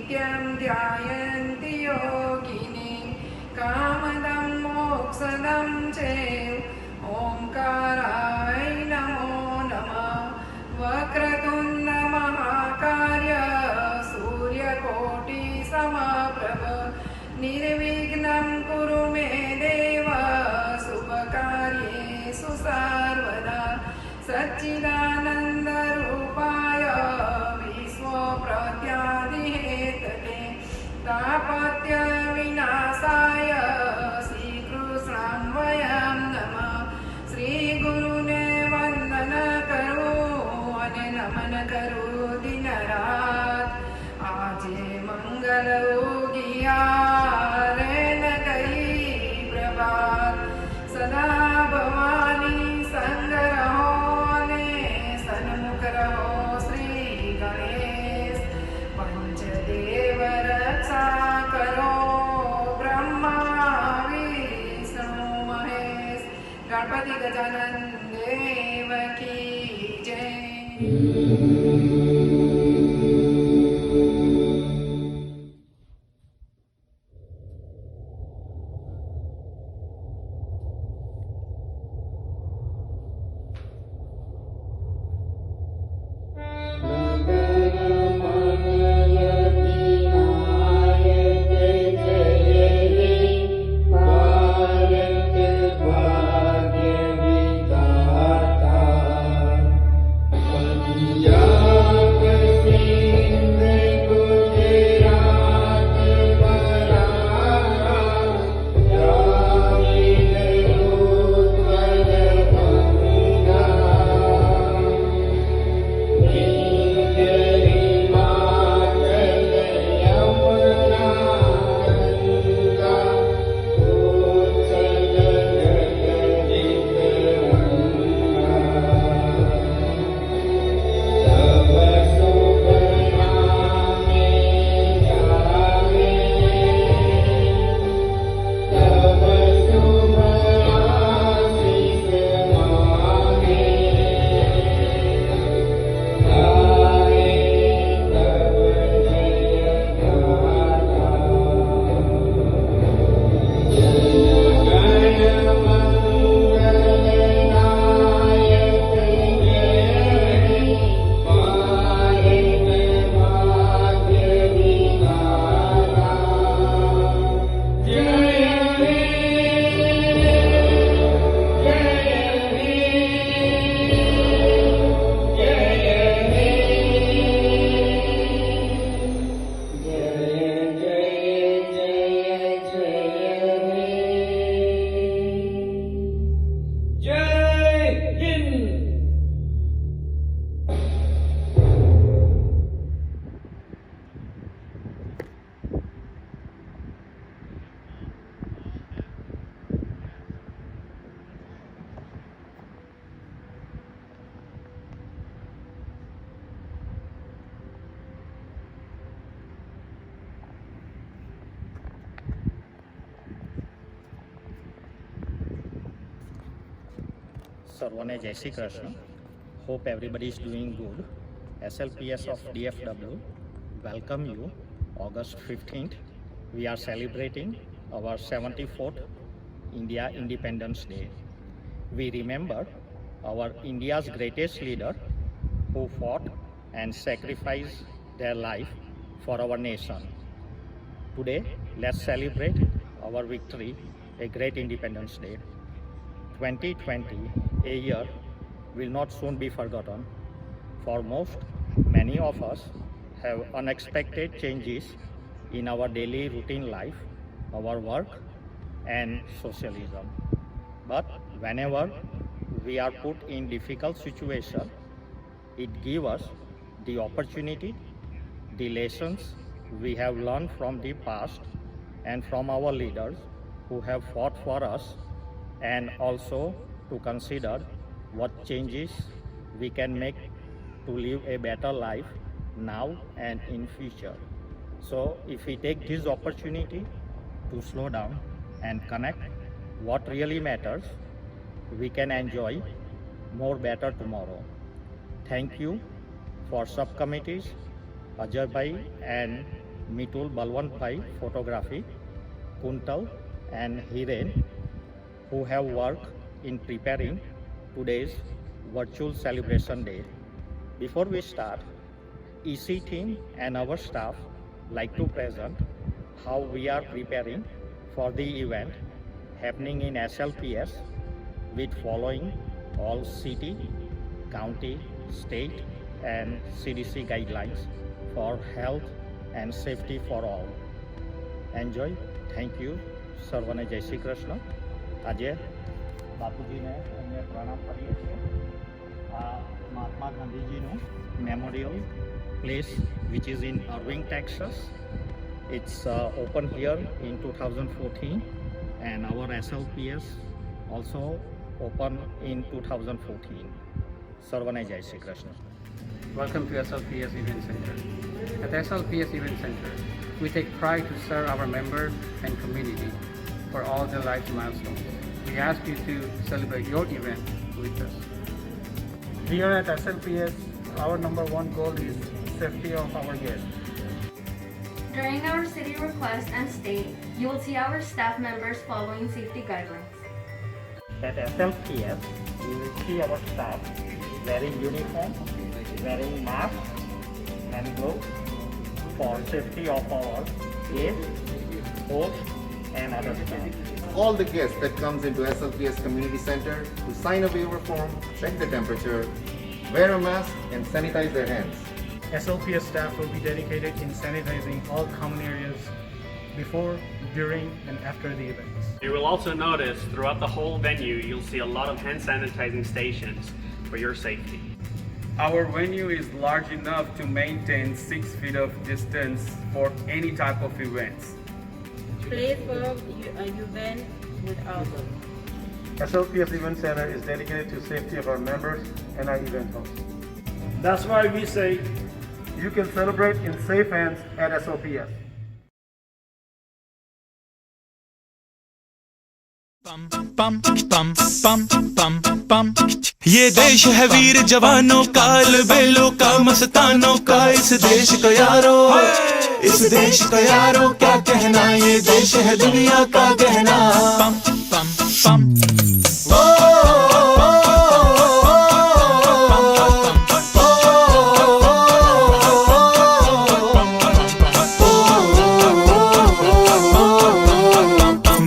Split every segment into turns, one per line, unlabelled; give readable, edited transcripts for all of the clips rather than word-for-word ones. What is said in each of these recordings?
नित्यं ध्यायन्ति योगिनी कामदं मोक्षदं चैव ओंकाराय नमो नमः वक्रतुंड महाकाय सूर्यकोटि समप्रभ निर्विघ्नं कुरु मे देव शुभकार्येषु सर्वदा सच्चिदानन्द रूपाय विश्वप्रत्यादिहेतवे तापत्य विनाशाय श्रीकृष्णं वयं नमः श्री गुरुने वंदन करो અને નમન કરું દિન રાત આજે મંગલ ઉગિયા રે ન ગઈ પ્રભાત સદા ભવાની સંગ રહો ને સન્મુખ રહો શ્રી ગણેશ પંચદેવ રક્ષા કરો બ્રહ્મા વિષ્ણુ મહેશ ગણપતિ ગજાનન દેવ की जय।
સર્વોને જય Shri Krishna. Hope everybody is doing good. SLPS of DFW welcome you. August 15th we are celebrating our 74th India Independence Day. We remember our India's greatest leader who fought and sacrificed their life for our nation. Today let's celebrate our victory, a great Independence Day. 2020, a year will not soon be forgotten. For many of us have unexpected changes in our daily routine life, our work and socialism. But whenever we are put in difficult situation, it gives us the opportunity, the lessons we have learned from the past and from our leaders who have fought for us, and also to consider what changes we can make to live a better life now and in future. So if we take this opportunity to slow down and connect what really matters, we can enjoy more better tomorrow. Thank you for subcommittees Ajay Bhai and Mitul Balwantbhai Photography, Kuntal and Hiren, who have worked in preparing today's virtual celebration day. Before we start, EC team and our staff like to present how we are preparing for the event happening in SLPS with following all city, county, state and CDC guidelines for health and safety for all. Enjoy. Thank you. સર્વને જય શ્રી કૃષ્ણ. આજે બાપુજીને અમે પ્રણામ કરીએ છીએ. આ મહાત્મા ગાંધીજીનું memorial place which is in Irving, Texas. It's opened here in 2014 and our SLPS also opened in 2014. સર્વને જય Shri Krishna.
Welcome to SLPS Event Center. At SLPS Event Center, we take pride to serve our members and community for all their life milestones. We ask you to celebrate your event with us.
Here at SLPS, our number one goal is safety of our guests.
During our city request and state, you will see our staff members following safety guidelines.
At SLPS, you will see our staff wearing uniform, wearing masks and gloves for safety of our guests, hosts and other staff.
All the guests that comes into SLPS Community Center to sign a waiver form, check the temperature, wear a mask and sanitize their hands.
SLPS staff will be dedicated in sanitizing all common areas before, during, and after the events.
You will also notice throughout the whole venue, you'll see a lot of hand sanitizing stations for your safety.
Our venue is large enough to maintain 6 feet of distance for any type of events.
Place for event without.
SLPS Event Center is dedicated to safety of our members and our event hosts.
That's why we say,
You can celebrate in safe hands at SLPS.
ये देश है वीर जवानों का, अलबेलों का, मस्तानों का, इस देश का यारो, इस देश का यारो क्या कहना, ये देश है दुनिया का गहना.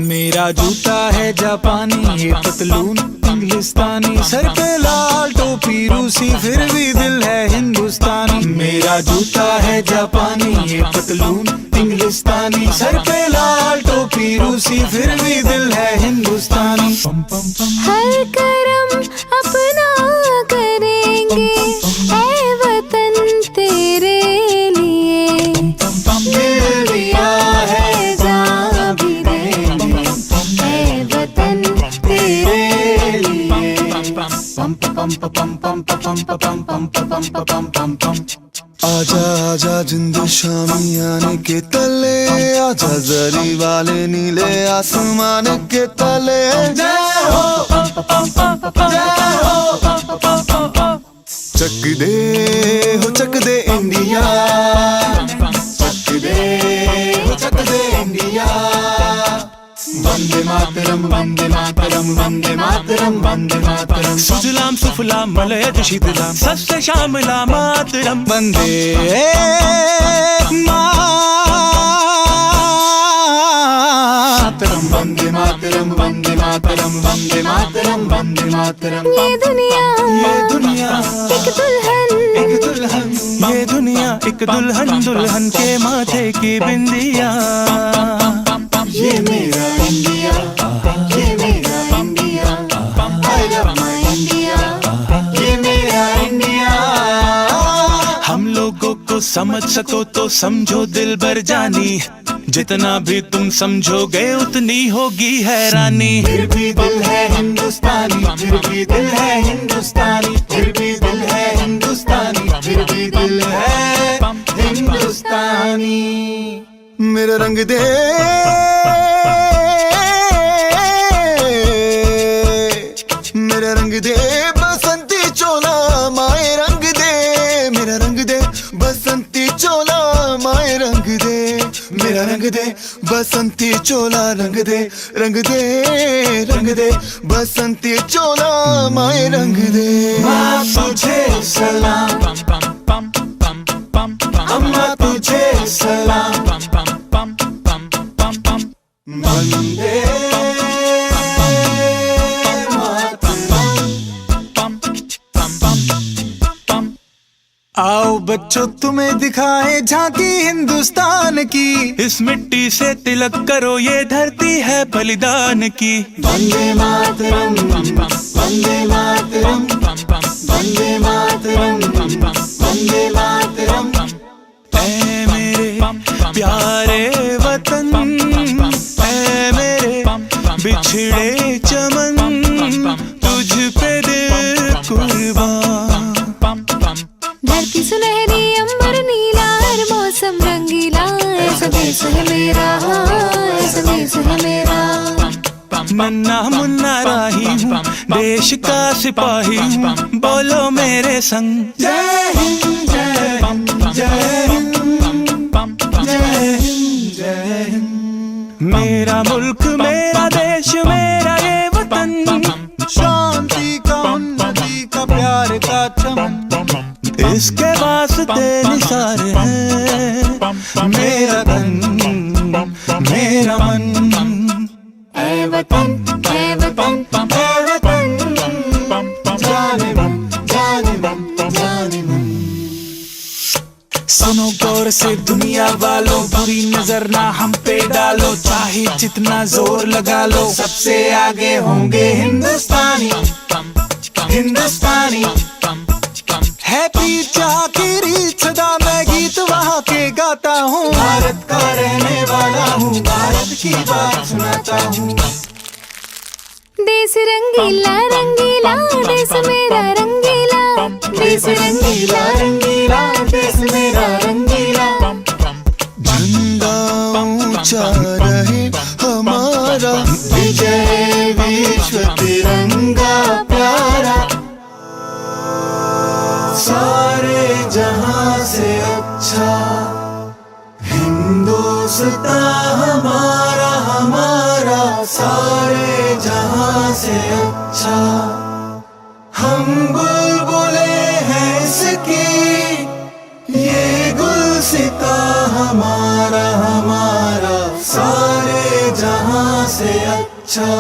मेरा जूता है जापानी, ये पतलून इंग्लिस्तानी, सर पे लाल टोपी रूसी, फिर भी दिल है हिंदुस्तानी. मेरा जूता है जापानी, ये पतलून इंग्लिस्तानी, सर पे लाल टोपी रूसी, फिर भी दिल है हिंदुस्तानी.
हर करम अपना करेंगे ऐ वतन तेरे लिए, दिल दिया है जान भी देंगे ऐ वतन तेरे लिए.
आजा आजा जिंद शामी आने के तले, आजा जरी वाले नीले आसमान के तले. चक दे हो चक दे इंडिया, चक दे हो चक दे इंडिया. वंदे मातरम वंदे मातरम वंदे मातरम वंदे मातरम. सुजलाम सुफलाम मलयज शीतलाम सस्य श्यामला मातरम. वंदे मातरम वंदे मातरम वंदे मातरम वंदे मातरम वंदे मातरम.
ये दुनिया
एक दुल्हन, एक दुल्हन, ये दुनिया एक दुल्हन, दुल्हन के माथे की बिंदिया.
ये मेरा इंडिया, ये मेरा India, I love my India, ये मेरा इंडिया.
हम लोगों को समझ सको तो समझो दिल भर जानी, जितना भी तुम समझोगे उतनी होगी हैरानी.
फिर भी दिल है हिंदुस्तानी, फिर भी दिल है हिंदुस्तानी, फिर भी दिल है हिंदुस्तानी, फिर भी दिल है हिंदुस्तानी.
मेरा रंग दे मेरा रंग दे बसंती चोला, माए रंग दे. मेरा रंग दे बसंती चोला, माए रंग दे. मेरा रंग दे बसंती चोला रंग दे रंग दे रंग दे बसंती चोला माए रंग दे माँ तुझे सलाम अम्मा तुझे सलाम वंदे आओ बच्चों तुम्हें दिखाए झांकी हिंदुस्तान की इस मिट्टी से तिलक करो ये धरती है बलिदान की वंदे मातरम वंदे मातरम वंदे मातरम वंदे मातरम ऐ मेरे प्यारे वतन ऐ मेरे बिछड़े चमन तुझ पे दिल कुर्बान
धरती सुनहरी अंबर नीला हर मौसम रंगीला ऐसा देश है मेरा ऐसा देश है मेरा
नन्ना मुन्ना राही हूँ देश का सिपाही हूँ बोलो मेरे संग जय हिंद जय हिंद जय हिंद जय हिंद जय हिंद मेरा मुल्क मेरा देश मेरा ये वतन शांति का उन्नति का प्यार का चमन इसके वास्ते निसार है मेरा तन मेरा मन ऐ वतन ऐ वतन ऐ वतन जाने मन जाने मन जाने मन सुनो गौर से दुनिया वालों बुरी नजर ना हम पे डालो चाहे जितना जोर लगा लो सबसे आगे होंगे हिंदुस्तानी हिंदुस्तानी है पीर जहाँ की रीत सदा मैं गीत वहाँ के गाता हूँ भारत का रहने वाला हूँ भारत की बात सुनाता हूँ
देश रंगीला रंगीला देश मेरा रंगीला देश रंगीला रंगीला देश मेरा रंगीला
झंडा ऊंचा रहे हमारा विजय विश्व तिरंगा प्यारा सारे जहां से अच्छा हिंदुस्तान हमारा हमारा सारे जहां से अच्छा हम बुलबुले हैं इसकी ये गुलसिता हमारा हमारा सारे जहां से अच्छा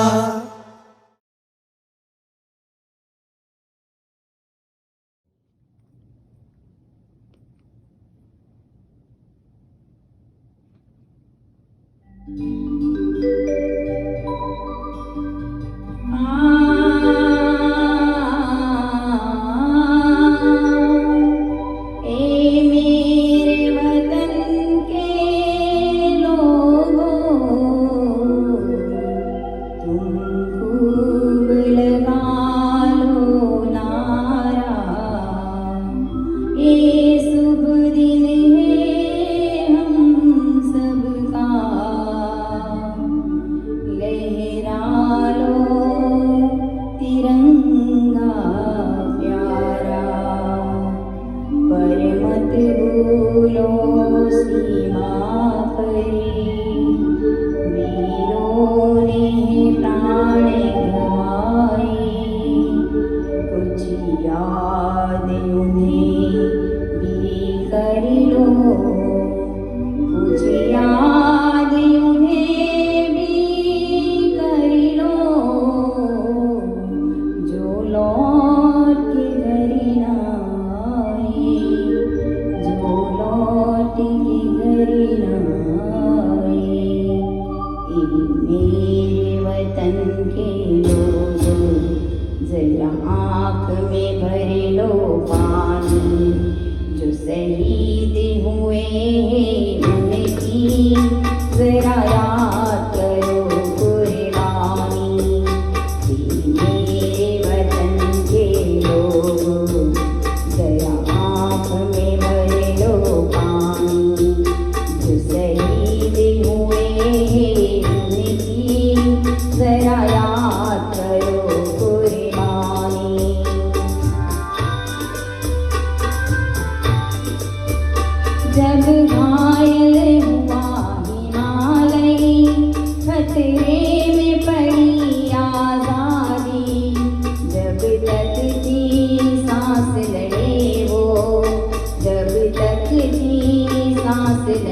जब घायल हुआ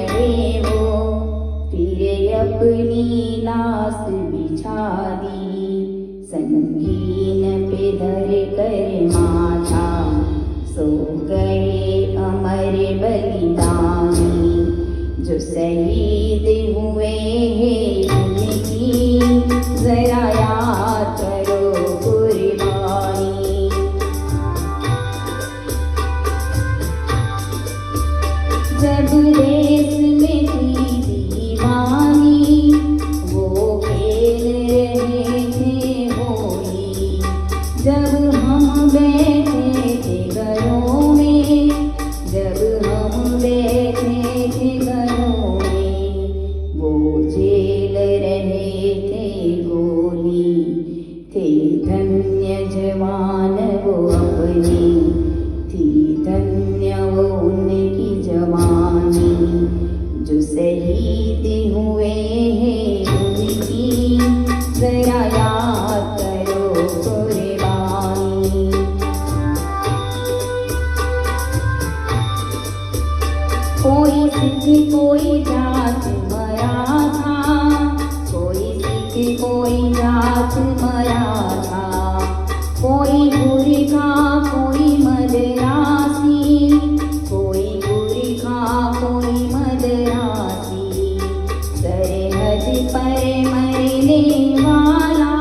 रहे वो, फिर अपनी लाश बिछा दी, संगीन पे धर कर माथा, सो गए अमर बलिदानी, जो शहीद हुए हैं उनकी जरा याद करो कुर्बानी। जब देश में थी दीवानी, वो खेल रहे थे होली, जब हम बैठे थे घरों में, जब हम बैठे थे घरों में, वो झेल रहे थे गोली, थे धन्य जवान वो अपने, थी धन्य वो उनकी जवानी, जो शहीद हुए हैं उनकी जरा याद करो कुर्बानी। कोई सिख कोई जात मरा था, कोई सिख कोई जात मरा था, कोई गुरखा कोई मदरासी, कोई गुरखा कोई मदरासी, सरहद पर मरने वाला,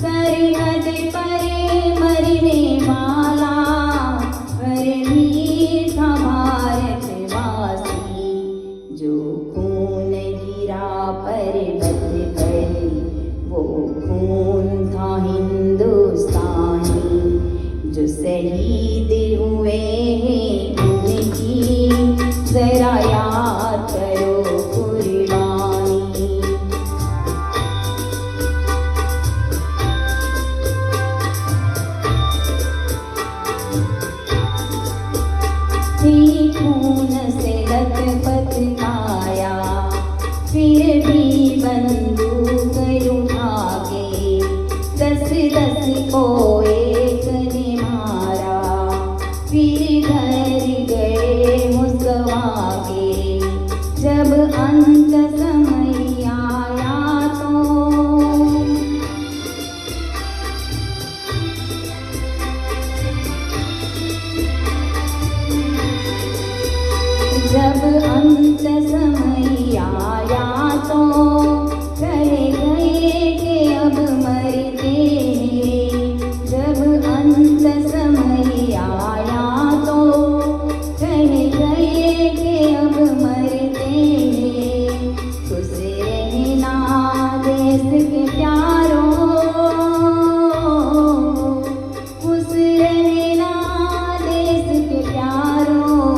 सरहद पर मरने वाला, वीर था भारतवासी, जो खून गिरा पर्वत पर, वो खून था हिंदुस्तानी, जो शहीद हुए हैं उनकी जरा याद करो कुर्बानी। थी खून से लथपथ काया, फिर भी बंदूक उठा के, 10-10 को एक ने मारा, फिर घर गए मुस्वा के, जब अंत समय आया तो, जब अंत समय आया तो, कहे गए कि अब मरते हैं, जब अंत समय आया तो, कहे गए कि अब मरते हैं, खुश रहना देश के प्यारों, खुश रहना देश के प्यारों,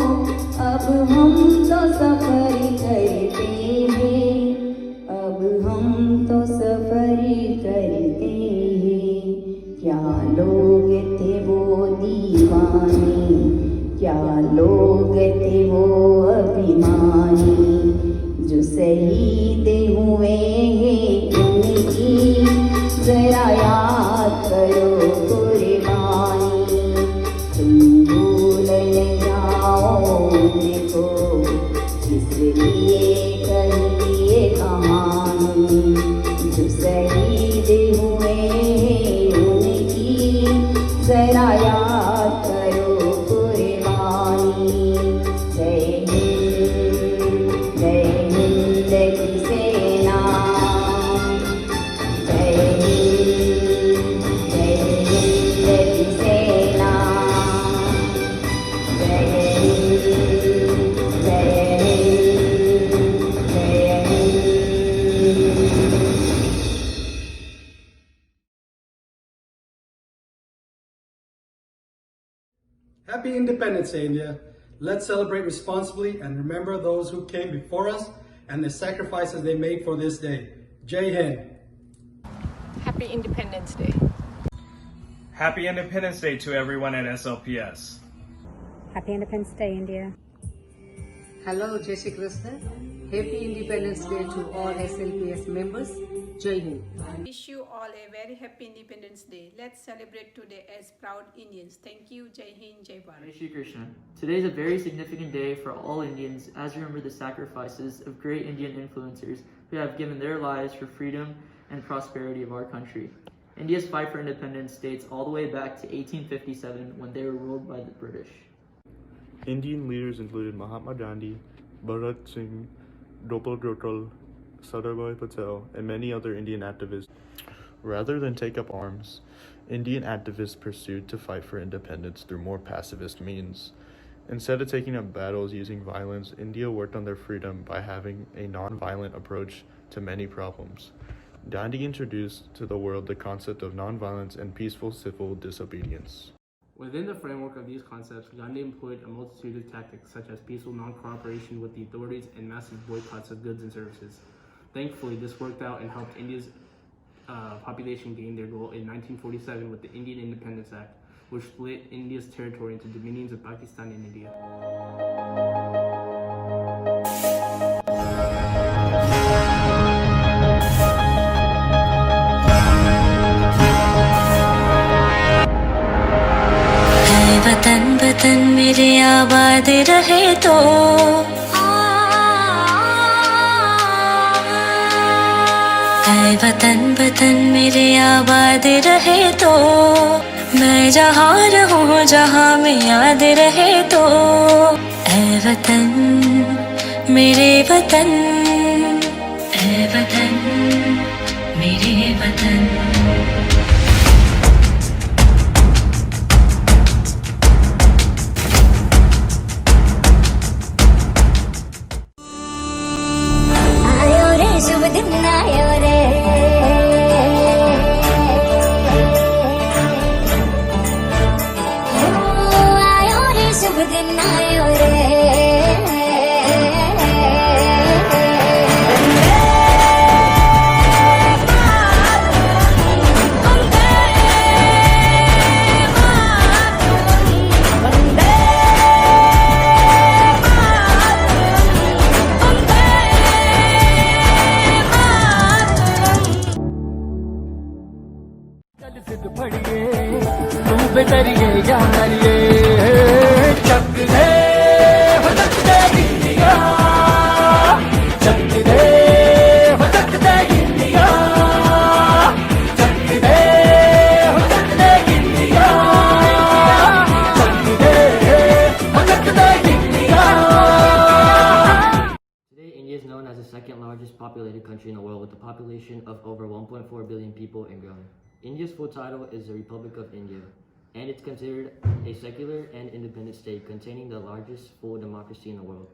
अब हम तो सफर करते हैं, अब हम तो सफर करते हैं, क्या लोग थे वो दीवाने, क्या लोग थे वो अभिमानी, जो शहीद हुए हैं उनकी जरा याद करो कुर्बानी। तुम भूल न जाओ उनको, इसलिए कहिए कहानी, जो शहीद हुए हैं उनकी जरा याद करो कुर्बानी। जय हिंद की सेना, जय हिंद की सेना, जय हिंद, जय हिंद, जय Hind.
Happy Independence Day, India. Let's celebrate responsibly and remember those who came before us and the sacrifices they made for this day. Jai Hind.
Happy Independence Day.
Happy Independence Day to everyone at SLPS.
Happy Independence Day, India.
Hello, Jai Shri Krishna. Happy Independence Day to all SLPS members
Jai Hind.
Wish you all a very happy Independence Day. Let's celebrate today as proud Indians. Thank you. Jai Hind, Jai Bharat.
Jai Shri Krishna. Today is a very significant day for all Indians as we remember the sacrifices of great Indian influencers who have given their lives for freedom and prosperity of our country. India's fight for independence dates all the way back to 1857 when they were ruled by the British.
Indian leaders included Mahatma Gandhi, Bhagat Singh, Gopal Gokhale, Sardar Patel, and many other Indian activists. Rather than take up arms, Indian activists pursued to fight for independence through more pacifist means. Instead of taking up battles using violence, India worked on their freedom by having a non-violent approach to many problems. Gandhi introduced to the world the concept of non-violence and peaceful civil disobedience.
Within the framework of these concepts, Gandhi employed a multitude of tactics such as peaceful non-cooperation with the authorities and massive boycotts of goods and services. Thankfully, this worked out and helped India's population gain their goal in 1947 with the Indian Independence Act, which split India's territory into dominions of Pakistan and India.
वतन वतन मेरे आबाद रहे तो वतन वतन मेरे आबाद रहे तो मैं जहाँ रहूँ जहाँ में याद रहे तो ऐ वतन मेरे वतन ऐ वतन मेरे वतन शुभ दिन आयो रे आयो रे शुभ दिन आयो रे
बेतरिए जानिए चक दे हो चक दे इंडिया चक दे हो चक दे इंडिया चक दे हो चक दे इंडिया चक दे हो चक दे India.
Today, India is known as the second largest populated country in the world with a population of over 1.4 billion people and growing. India's full title is the Republic of India, and it's considered a secular and independent state containing the largest full democracy in the world.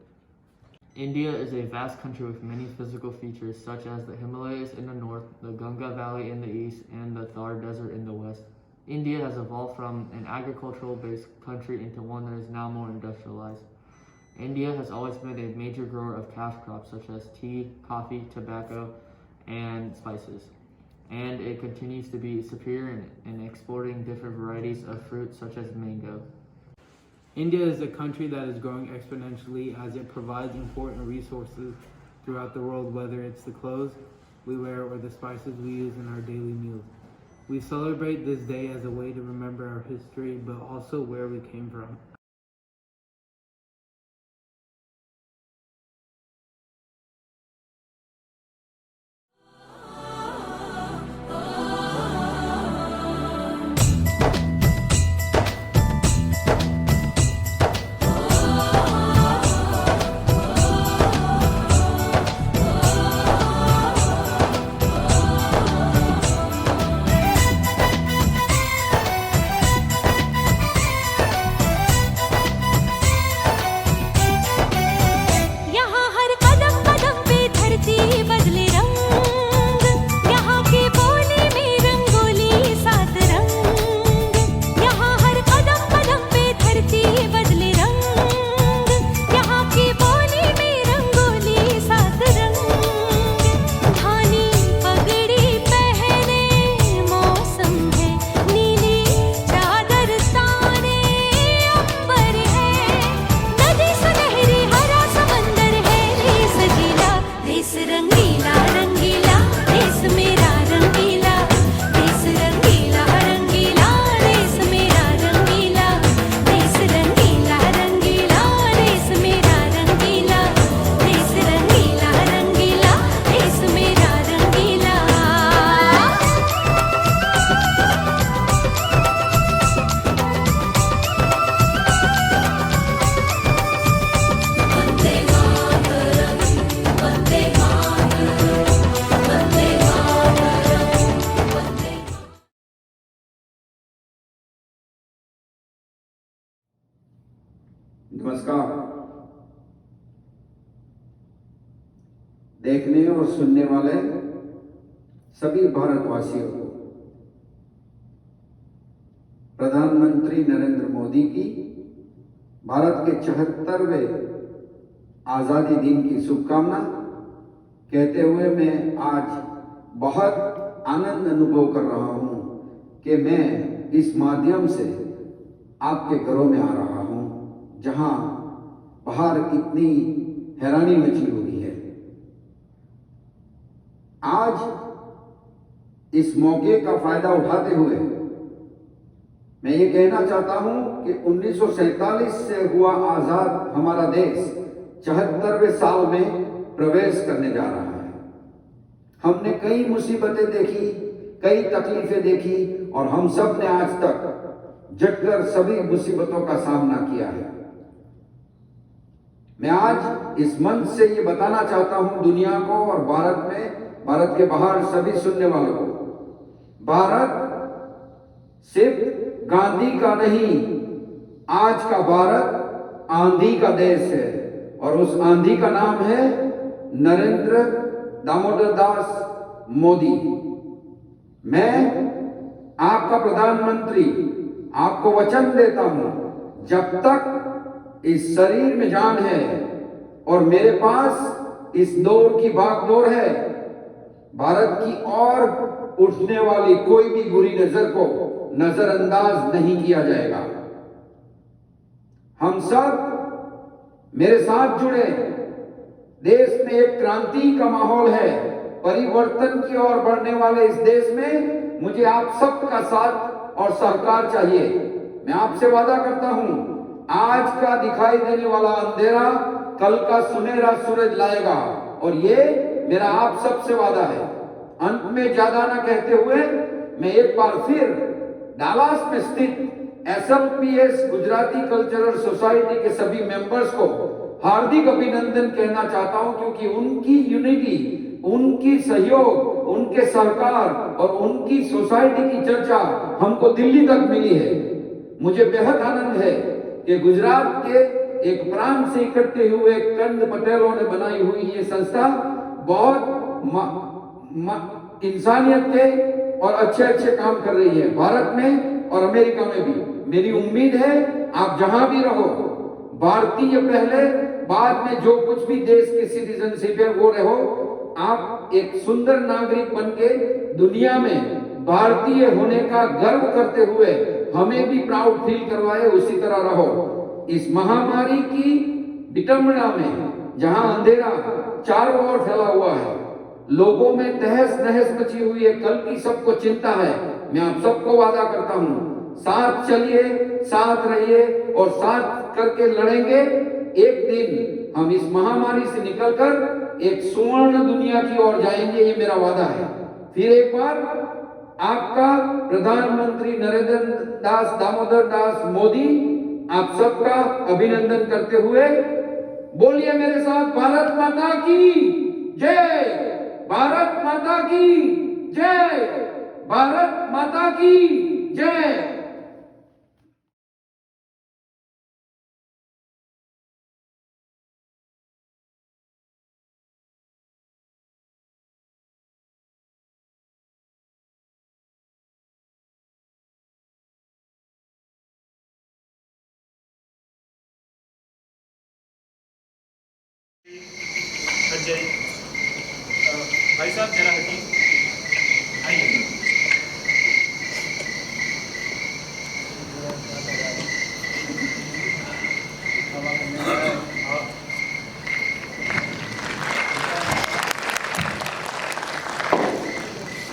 India is a vast country with many physical features such as the Himalayas in the north, the Ganga Valley in the east, and the Thar Desert in the west. India has evolved from an agricultural-based country into one that is now more industrialized. India has always been a major grower of cash crops such as tea, coffee, tobacco, and spices. And it continues to be superior in exporting different varieties of fruit such as mango.
India is a country that is growing exponentially as it provides important resources throughout the world, whether it's the clothes we wear or the spices we use in our daily meals. We celebrate this day as a way to remember our history, but also where we came from.
नमस्कार। देखने और सुनने वाले सभी भारतवासियों को प्रधानमंत्री नरेंद्र मोदी की भारत के 74वें आज़ादी दिन की शुभकामना कहते हुए मैं आज बहुत आनंद अनुभव कर रहा हूं कि मैं इस माध्यम से आपके घरों में आ रहा हूं जहां बाहर इतनी हैरानी मची हुई है। आज इस मौके का फायदा उठाते हुए मैं ये कहना चाहता हूं कि 1947 से हुआ आजाद हमारा देश 74वें साल में प्रवेश करने जा रहा है। हमने कई मुसीबतें देखी, कई तकलीफें देखी और हम सब ने आज तक डटकर सभी मुसीबतों का सामना किया है। मैं आज इस मंच से ये बताना चाहता हूं दुनिया को और भारत के बाहर सभी सुनने वालों को, भारत सिर्फ गांधी का नहीं, आज का भारत आंधी का देश है और उस आंधी का नाम है नरेंद्र दामोदर दास मोदी। मैं आपका प्रधानमंत्री आपको वचन देता हूं, जब तक इस शरीर में जान है और मेरे पास इस दौर की भागदौड़ है, भारत की ओर उठने वाली कोई भी बुरी नजर को नजरअंदाज नहीं किया जाएगा। हम सब मेरे साथ जुड़े। देश में एक क्रांति का माहौल है, परिवर्तन की ओर बढ़ने वाले इस देश में मुझे आप सबका साथ और सहकार चाहिए। मैं आपसे वादा करता हूं, आज का दिखाई देने वाला अंधेरा कल का सुनहरा सूरज लाएगा और ये मेरा आप सबसे वादा है। अंत में ज्यादा ना कहते हुए मैं एक बार फिर डालास में स्थित SLPS गुजराती कल्चरल सोसाइटी के सभी मेंबर्स को हार्दिक अभिनंदन कहना चाहता हूं, क्योंकि उनकी यूनिटी, उनकी सहयोग, उनके सहकार और उनकी सोसाइटी की चर्चा हमको दिल्ली तक मिली है। मुझे बेहद आनंद है कि गुजरात के एक प्रांत से इकट्ठे हुए कंद पटेलों ने बनाई हुई ये संस्था बहुत इंसानियत के और अच्छे काम कर रही है, भारत में और अमेरिका में भी। मेरी उम्मीद है आप जहां भी रहो, भारतीय पहले, बाद में जो कुछ भी देश की सिटीजनशिप है वो रहो, आप एक सुंदर नागरिक बनके दुनिया में भारतीय होने का गर्व करते हुए हमें भी प्राउड फील करवाए, उसी तरह रहो। इस महामारी की विडंबना में जहां अंधेरा चारों ओर फैला हुआ है, लोगों में तहस नहस मची हुई है, कल की सबको चिंता है, मैं आप सबको वादा करता हूं, साथ चलिए, साथ रहिए और साथ करके लड़ेंगे। एक दिन हम इस महामारी से निकलकर एक स्वर्ण दुनिया की ओर जाएंगे, ये मेरा वादा है। फिर एक बार आपका प्रधानमंत्री नरेंद्र दामोदर दास मोदी आप सबका अभिनंदन करते हुए बोलिए मेरे साथ, भारत माता की जय, भारत माता की जय, भारत माता की जय।
अजय भाई साहब जरा हटिए, आइए।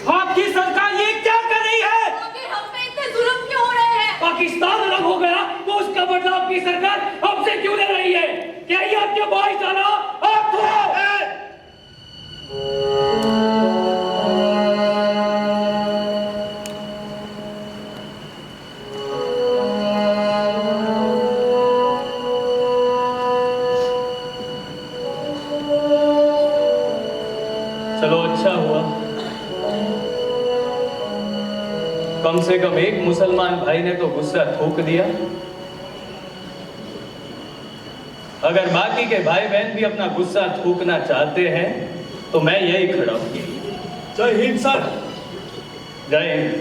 आपकी सरकार ये क्या कर रही है?
हम पे इतने जुल्म क्यों हो रहे हैं?
पाकिस्तान अलग हो गया तो उसका बदला आपकी सरकार हमसे क्यों ले रही है? क्या ये आपके भाईचारा आप है?
चलो अच्छा हुआ, कम से कम एक मुसलमान भाई ने तो गुस्सा थूक दिया।
अगर बाकी के भाई बहन भी अपना गुस्सा थूकना चाहते हैं तो मैं यही खड़ा हूँ।
जय हिंद सर।
जय हिंद।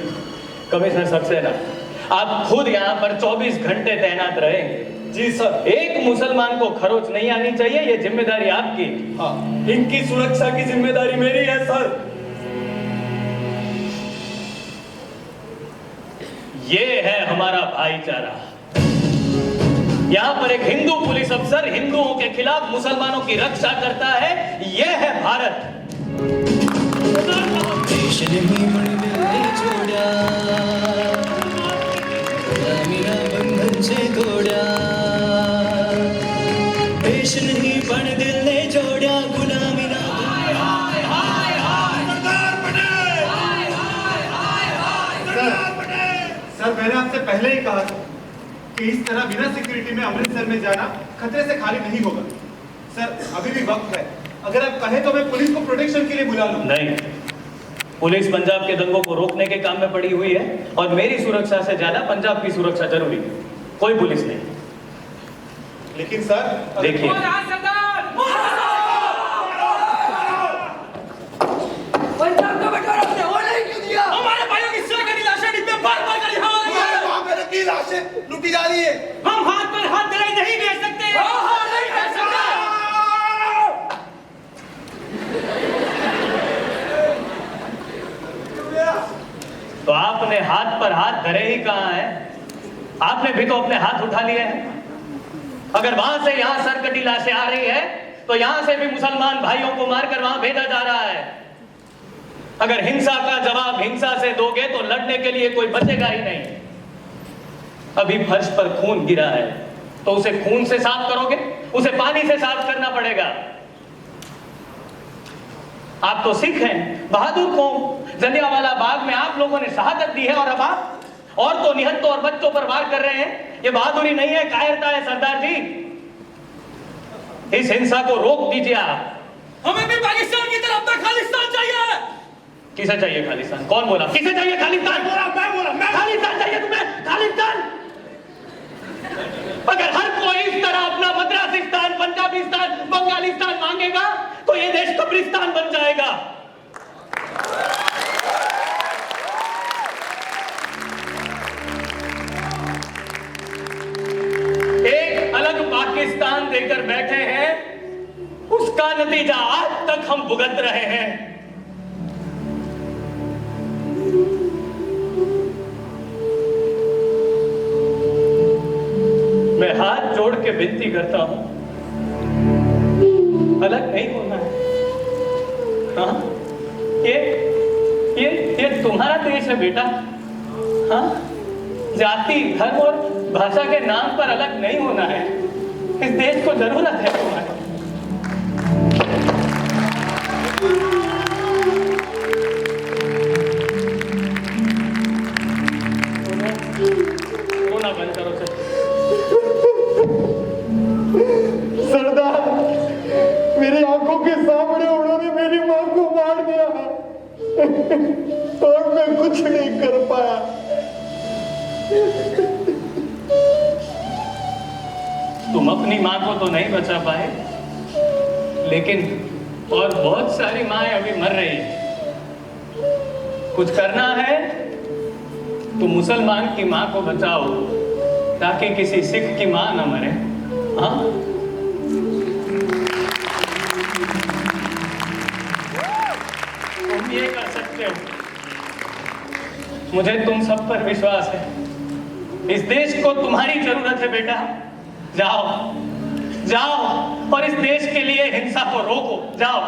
कमिश्नर सक्सेना, आप खुद यहाँ पर 24 घंटे तैनात रहेंगे।
जी सर।
एक मुसलमान को खरोच नहीं आनी चाहिए, ये जिम्मेदारी आपकी।
हाँ, इनकी सुरक्षा की जिम्मेदारी मेरी है सर।
ये है हमारा भाईचारा। यहाँ पर एक हिंदू पुलिस अफसर हिंदुओं के खिलाफ मुसलमानों की रक्षा करता है। ये है भारत।
देश नहीं मणिदिल छोड़ा, मेरा बंधन से तोड़ा। देश नहीं मणिदिल ने छोड़ा, गुलामी ना
सर, मैंने आपसे पहले ही कहा कि इस तरह बिना सिक्योरिटी में अमृतसर में जाना खतरे से खाली नहीं होगा। सर, अभी भी वक्त है। अगर आप कहें तो मैं पुलिस को प्रोटेक्शन के लिए बुला लूं।
नहीं, पुलिस पंजाब के दंगों को रोकने के काम में पड़ी हुई है और मेरी सुरक्षा से ज्यादा पंजाब की सुरक्षा जरूरी है। कोई पुलिस नहीं।
लेकिन सर
देखिए,
पंजाब का बंटवारा आपने होने ही क्यों दिया? हमारे भाइयों की सुरक्षा की लाशें डिब्बे भर भर कर यहाँ आ रही है। वहाँ पे की लाशें लूटी जा रही है। हम हाथ पर हाथ धरे नहीं भेज सकते। नहीं भेज सकते।
तो आपने हाथ पर हाथ धरे ही कहाँ है? आपने भी तो अपने हाथ उठा लिए हैं। अगर वहां से यहाँ सरकटी लाशें आ रही है तो यहाँ से भी मुसलमान भाइयों को मारकर वहां भेजा जा रहा है। अगर हिंसा का जवाब हिंसा से दोगे तो लड़ने के लिए कोई बचेगा ही नहीं। अभी फर्श पर खून गिरा है तो उसे खून से साफ करोगे? उसे पानी से साफ करना पड़ेगा। आप तो सिख हैं, बहादुर कौम। जलियांवाला बाग में आप लोगों ने शहादत दी है और अब आप औरतों, निहत्तों और बच्चों पर वार कर रहे हैं। ये बहादुरी नहीं है, कायरता है सरदार जी। इस हिंसा को रोक दीजिए आप।
हमें भी पाकिस्तान की तरफ तक खालिस्तान चाहिए।
किसे चाहिए खालिस्तान? कौन बोला? किसे चाहिए खालिस्तान? मैं खालिस्तान चाहिए तुम्हें? खालिस्तान? अगर हर कोई इस तरह अपना मद्रासिस्तान, पंजाबिस्तान, बंगालिस्तान मांगेगा तो ये देश कब्रिस्तान बन जाएगा। एक अलग पाकिस्तान देकर बैठे हैं, उसका नतीजा आज तक हम भुगत रहे हैं। मैं हाथ जोड़ के विनती करता हूं, अलग नहीं होना है। हाँ, ये तुम्हारा देश है बेटा। हाँ, जाति, धर्म और भाषा के नाम पर अलग नहीं होना है। इस देश को जरूरत है तुम्हारी। रोना बंद करो सर।
सरदार, मेरी आंखों के सामने उन्होंने मेरी मां को मार दिया और मैं कुछ नहीं कर पाया।
तुम अपनी मां को तो नहीं बचा पाए, लेकिन और बहुत सारी माएं अभी मर रही हैं। कुछ करना है तो मुसलमान की मां को बचाओ ताकि किसी सिख की मां न मरे। हाँ, तुम ये कर सकते हो। मुझे तुम सब पर विश्वास है। इस देश को तुम्हारी जरूरत है बेटा। जाओ जाओ और इस देश के लिए हिंसा को रोको। जाओ।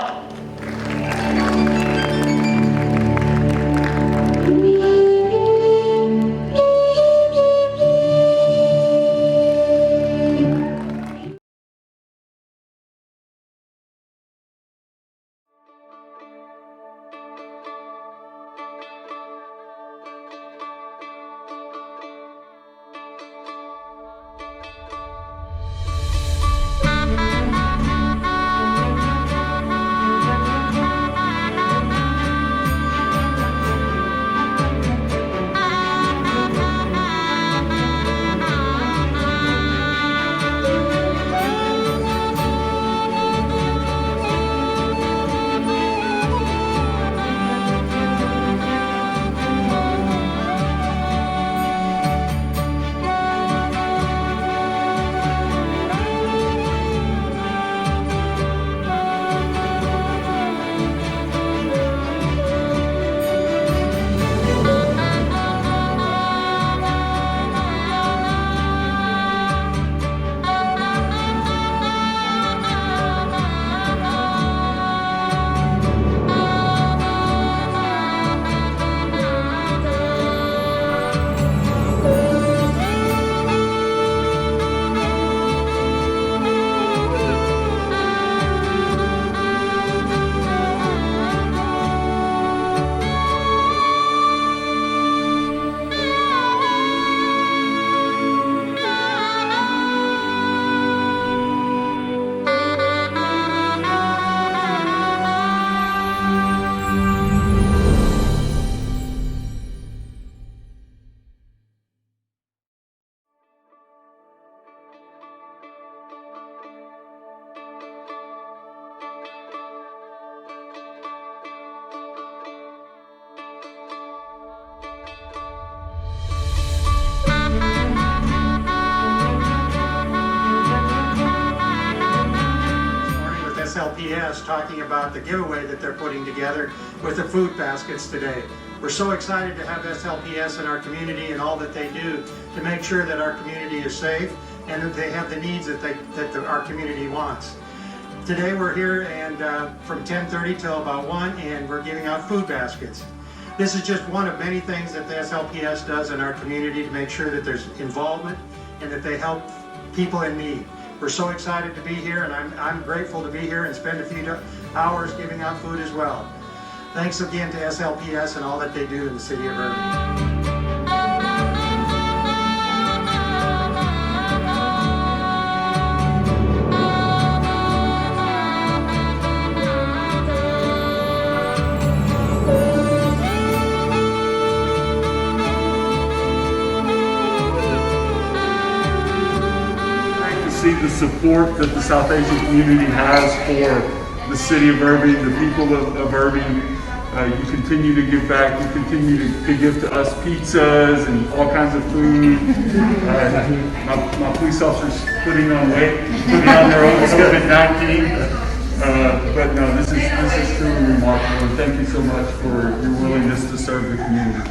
SLPS talking about the giveaway that they're putting together with the food baskets today. We're so excited to have SLPS in our community and all that they do to make sure that our community is safe and that they have the needs that our community wants. Today we're here and from 10:30 till about 1, and we're giving out food baskets. This is just one of many things that the SLPS does in our community to make sure that there's involvement and that they help people in need. We're so excited to be here, and I'm grateful to be here and spend a few hours giving out food as well. Thanks again to SLPS and all that they do in the city of Irving.
See the support that the South Asian community has for the city of Irving, the people of Irving. You continue to give back, you continue to give to us pizzas and all kinds of food. My police officers putting on weight, putting on their own COVID-19. But no, this is truly remarkable, and thank you so much for your willingness to serve the community.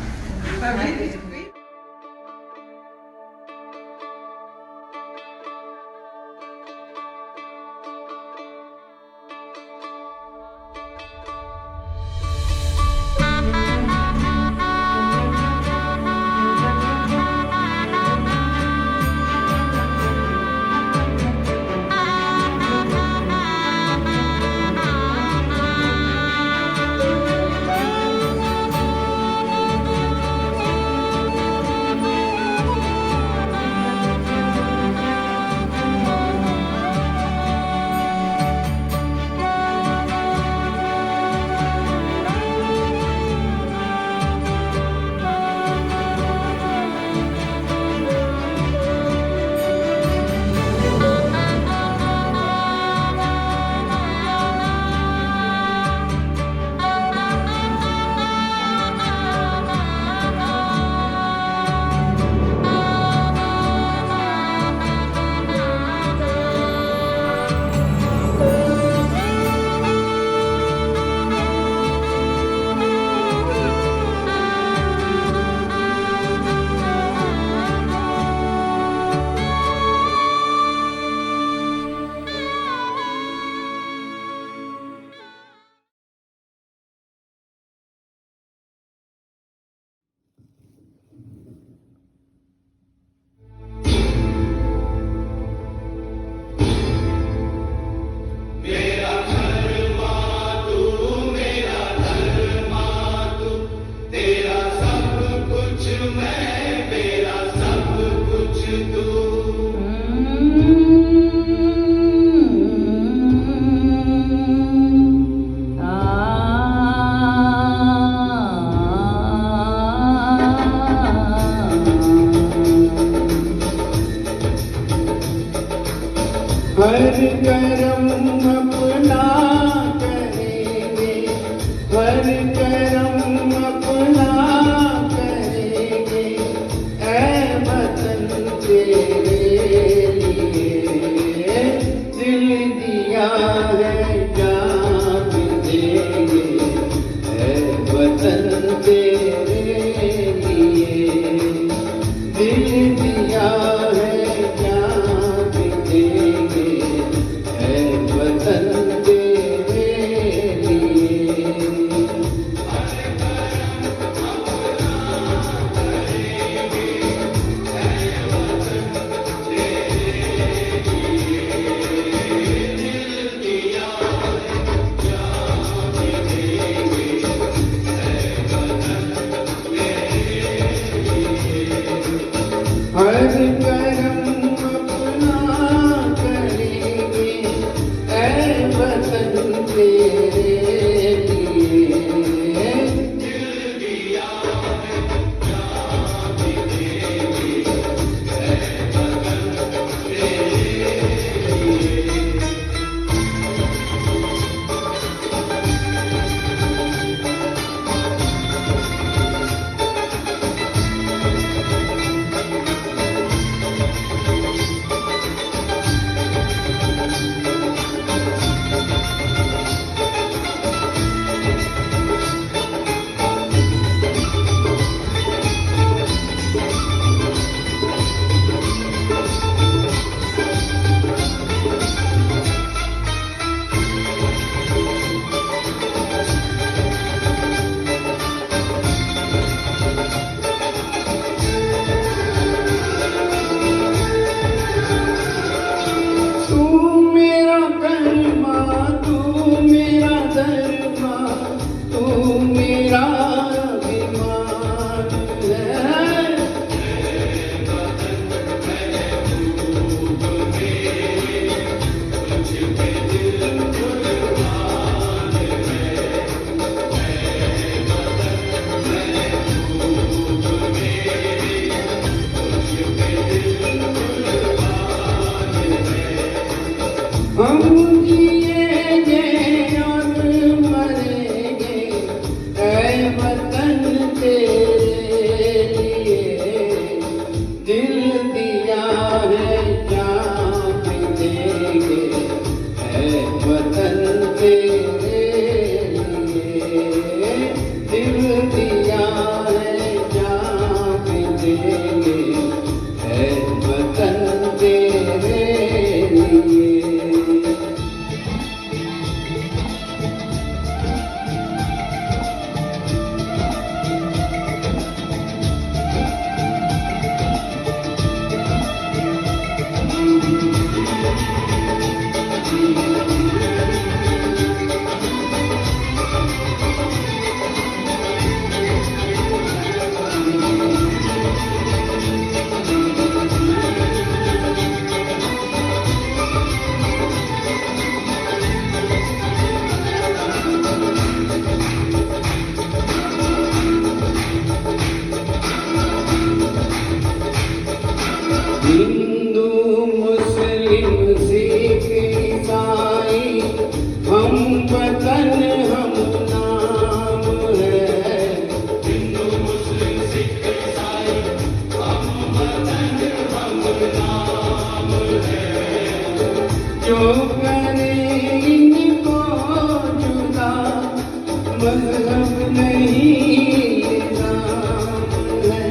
मजहब नहीं नाम है।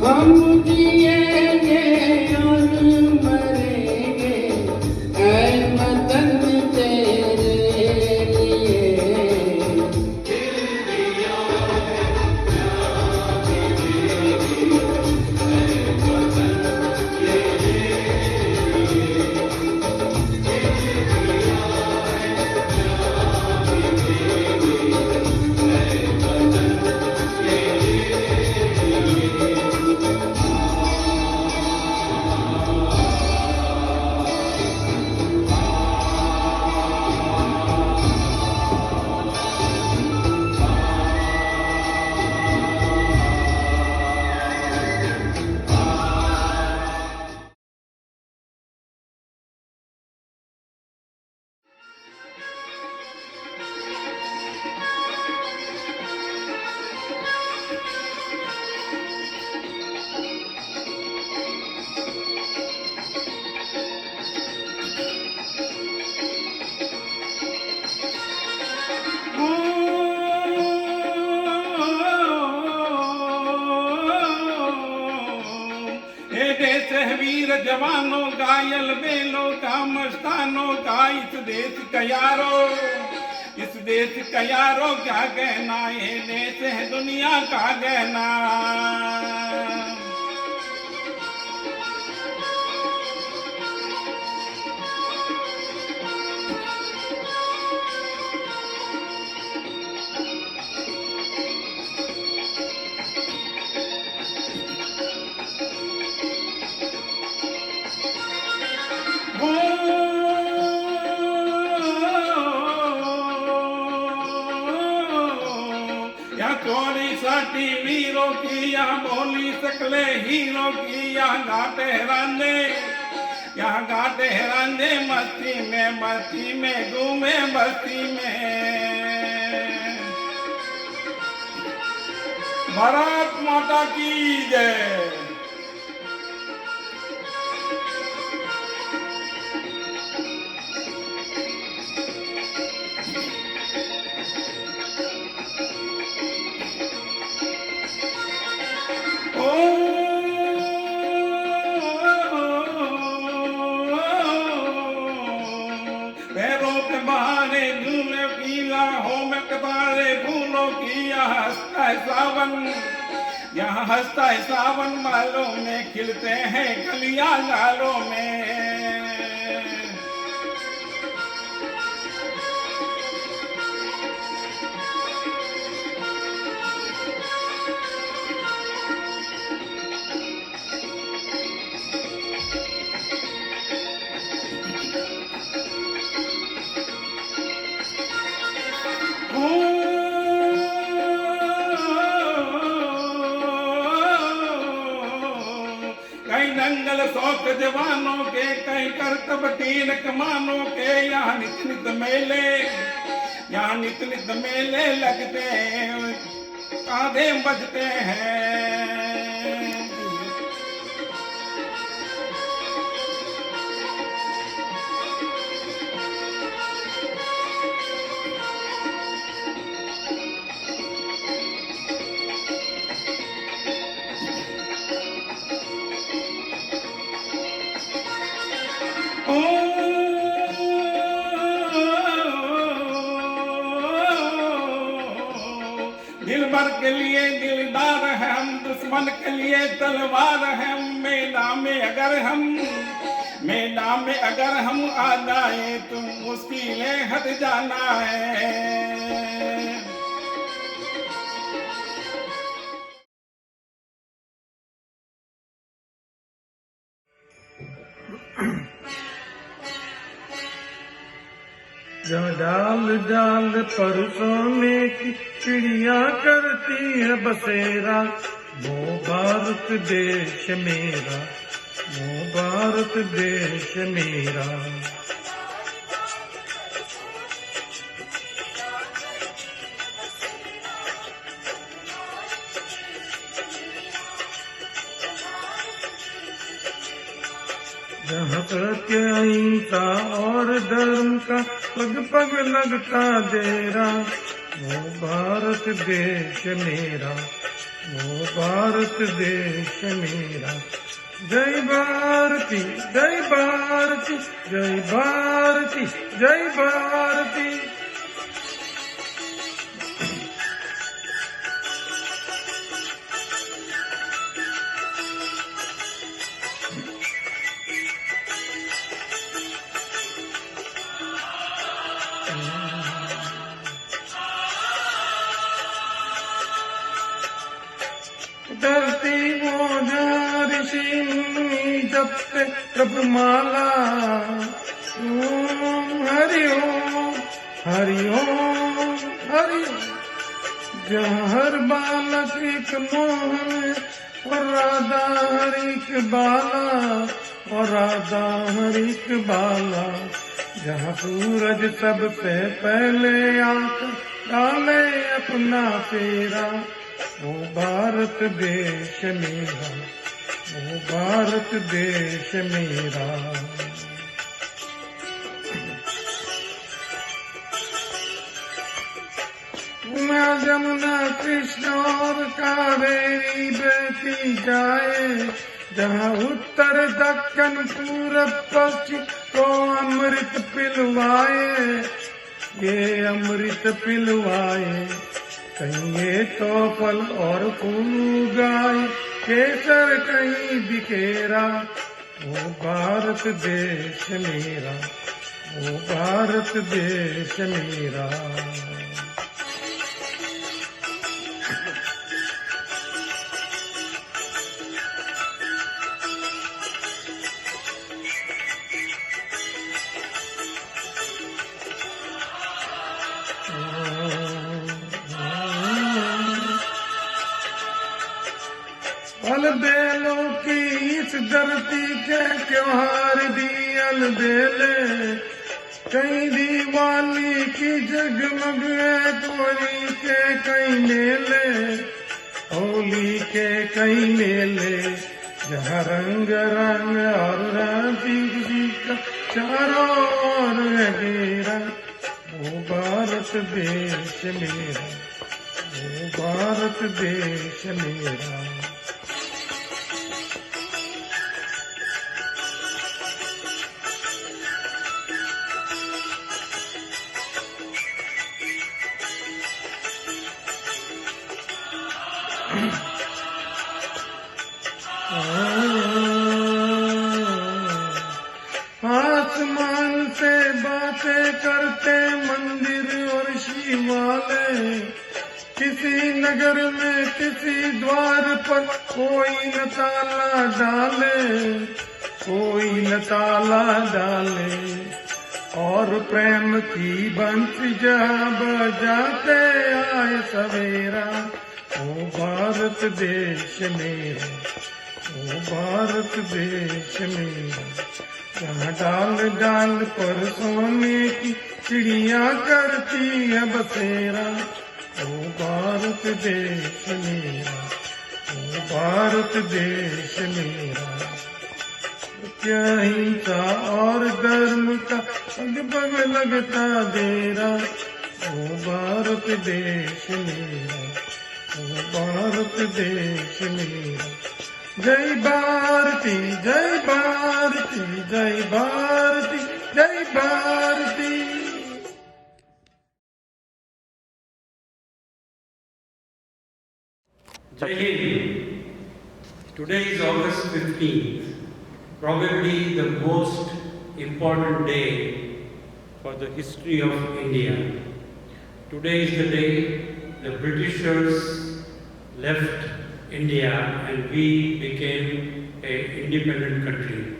हम जिएंगे और मरेंगे ऐ वतन तेरे लिए।
वीर जवानों घायल बेलों का मस्तानों का इस देश का यारो, इस देश का यारो क्या कहना, ये देश है दुनिया का गहना। चोरी साटी वीरों की, यहाँ बोली सकले हीरों की, यहाँ गाते रांदे, यहाँ गाते रांदे मस्ती में घूमे बस्ती में। भारत माता की जय। पैरों के बहाने झूले पीला हो में कबारे फूलों की, यहाँ हंसता है सावन, यहाँ हंसता है सावन, बालों में खिलते हैं कलियां लालों में। कई दंगल शौक जवानों के, कई करतब तीन कमानों के, यहाँ नित नित मेले, यहाँ नित नित मेले लगते हैं, कांधे बजते हैं। दिल भर के लिए दिलदार है हम, दुश्मन के लिए तलवार है हम। मैदान में अगर हम आ जाए तो मुश्किलें हट जाना है।
जहाँ डाल डाल पर सोने की चिड़िया करती है बसेरा, वो भारत देश मेरा, वो भारत देश मेरा। जहाँ सत्य अहिंसा और धर्म का लगभग लगता देरा, वो भारत देश मेरा, वो भारत देश मेरा। जय भारती, जय भारती, जय भारती, जय भारती। धरती वो ऋषि मुनि जपते प्रभु माला, ओम हरि ओम, हरि ओम, हरि ओम। जहाँ हर बालक एक मोहन और राधा हरि के बाला, और राधा हरि के बाला। जहाँ सूरज सबसे पहले आंख डाले अपना फेरा, वो भारत देश मेरा, वो भारत देश मेरा। जमुना कृष्ण और कावेरी बहती जाए, जहाँ उत्तर दक्षिण पूरब पश्चिम को अमृत पिलवाए, ये अमृत पिलवाए। कहीं ये तो फल और फूल गाय, केसर कहीं बिखेरा, वो भारत देश मेरा, वो भारत देश मेरा। अलबेलों की इस धरती के त्योहार भी अलबेले, कहीं दिवाली की जगमग है, होली के कई मेले, होली के कई मेले। जहाँ रंग रंग और राजी का चारों ओर है घेरा, वो भारत देश मेरा, वो भारत देश मेरा। आसमान से बातें करते मंदिर और शिवालय, किसी नगर में किसी द्वार पर कोई न ताला डाले, कोई न ताला डाले। और प्रेम की बंसी जहाँ बजाते आए सवेरा, वो भारत देश मेरा, वो भारत देश मेरा। जहाँ डाल डाल पर सोने की चिड़िया करती है बसेरा, वो भारत देश मेरा, वो भारत देश मेरा। क्या हिंसा और धर्म का लगभग लगता देरा, वो भारत देश मेरा, वो भारत देश मेरा। जय भारती, जय भारती, जय भारती, जय Bharti.
Jai Hind. Today is August 15th, probably the most important day for the history of India. Today is the day the Britishers left India and we became an independent country.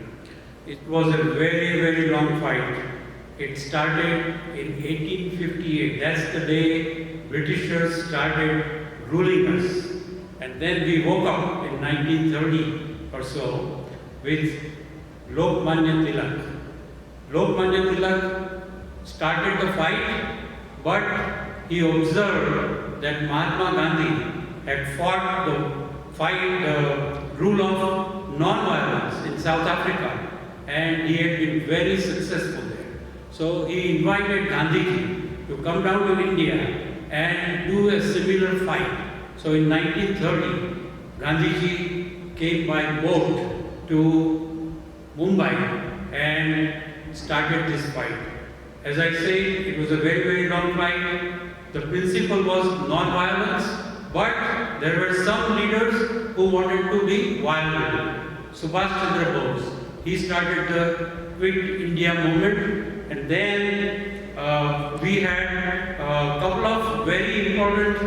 It was a very, very long fight. It started in 1858. That's the day Britishers started ruling us. And then we woke up in 1930 or so with Lokmanya Tilak. Lokmanya Tilak started the fight, but he observed that Mahatma Gandhi had fought the rule of non-violence in South Africa, and he had been very successful there. So he invited Gandhiji to come down to India and do a similar fight. So in 1930, Gandhiji came by boat to Mumbai and started this fight. As I said, it was a very, very long fight. The principle was non-violence, but there were some leaders who wanted to be violent. Subhash Chandra Bose, he started the Quit India movement, and then we had a couple of very important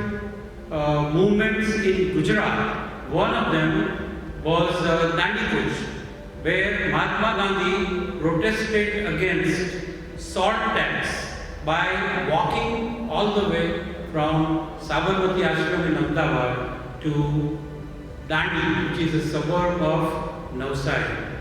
movements in Gujarat. One of them was Dandi Kuch, where Mahatma Gandhi protested against salt tax by walking all the way from Sabarmati Ashram in Ahmedabad to Dandi, which is a suburb of Navsari.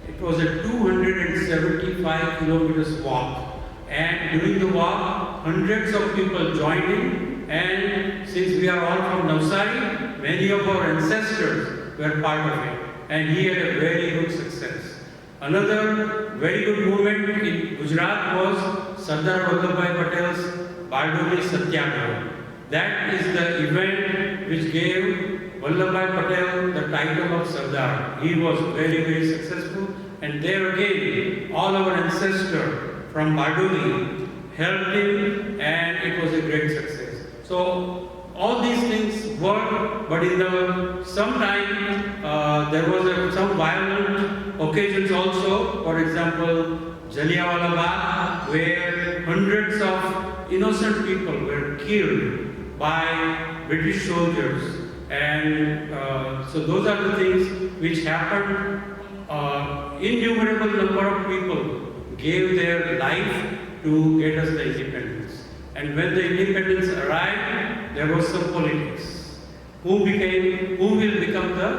It was a 275 kilometers walk, and during the walk, hundreds of people joined in, and since we are all from Navsari, many of our ancestors were part of it, and he had a very good success. Another very good movement in Gujarat was Sardar Vallabhbhai Patel's Bardoli Satyagraha. That is the event which gave Vallabhbhai Patel the title of Sardar. He was very, very successful, and there again, all our ancestors from Bardoli helped him, and it was a great success. So all these things worked, but in the sometime there was some violent occasions also. For example, Jallianwala Bagh, where hundreds of innocent people were killed by British soldiers, and so those are the things which happened. Innumerable number of people gave their life to get us the independence. And when the independence arrived, there was some politics. Who will become the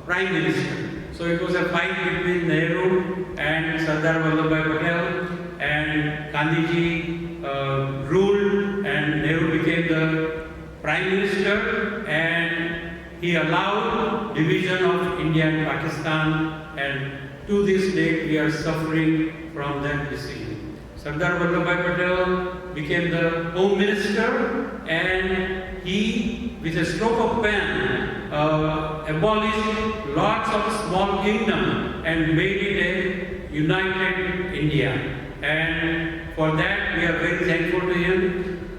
Prime Minister? So it was a fight between Nehru and Sardar Vallabhbhai Patel, and Gandhiji ruled, and Nehru became the Prime Minister, and he allowed division of India and Pakistan, and to this day we are suffering from that decision. Sardar Vallabhbhai Patel became the Home Minister, and he, with a stroke of pen, abolished lots of small kingdoms and made it a united India. And for that we are very thankful to him.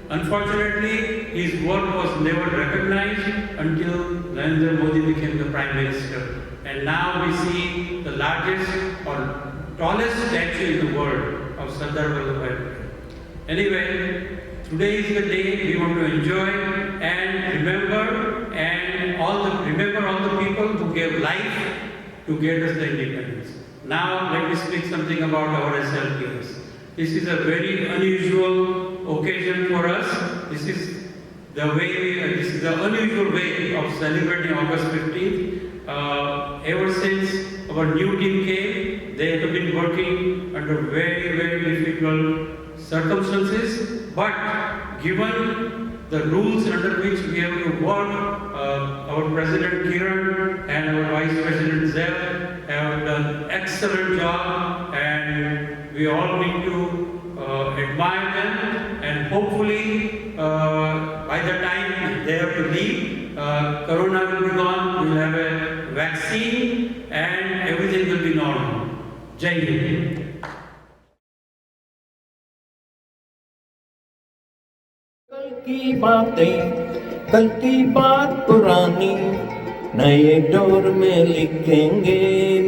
Unfortunately, his work was never recognized until Narendra Modi became the Prime Minister. And now we see the largest or tallest statue in the world of Sardar Vallabhbhai Patel. Anyway, today is the day we want to enjoy and remember, and all the people who gave life to get us the independence. Now let me speak something about our SLPS. This is a very unusual occasion for us. This is the unusual way of celebrating August 15th. Ever since our new team came, they have been working under very, very difficult circumstances. But given the rules under which we have to work, our President Kiran and our Vice President Zeb have done excellent job, and we all need to admire them. And hopefully, by the time they have to leave, Corona will be gone. We will have a vaccine, and everything will be normal. Jai Hind.
की बातें कल की बात पुरानी नए दौर में लिखेंगे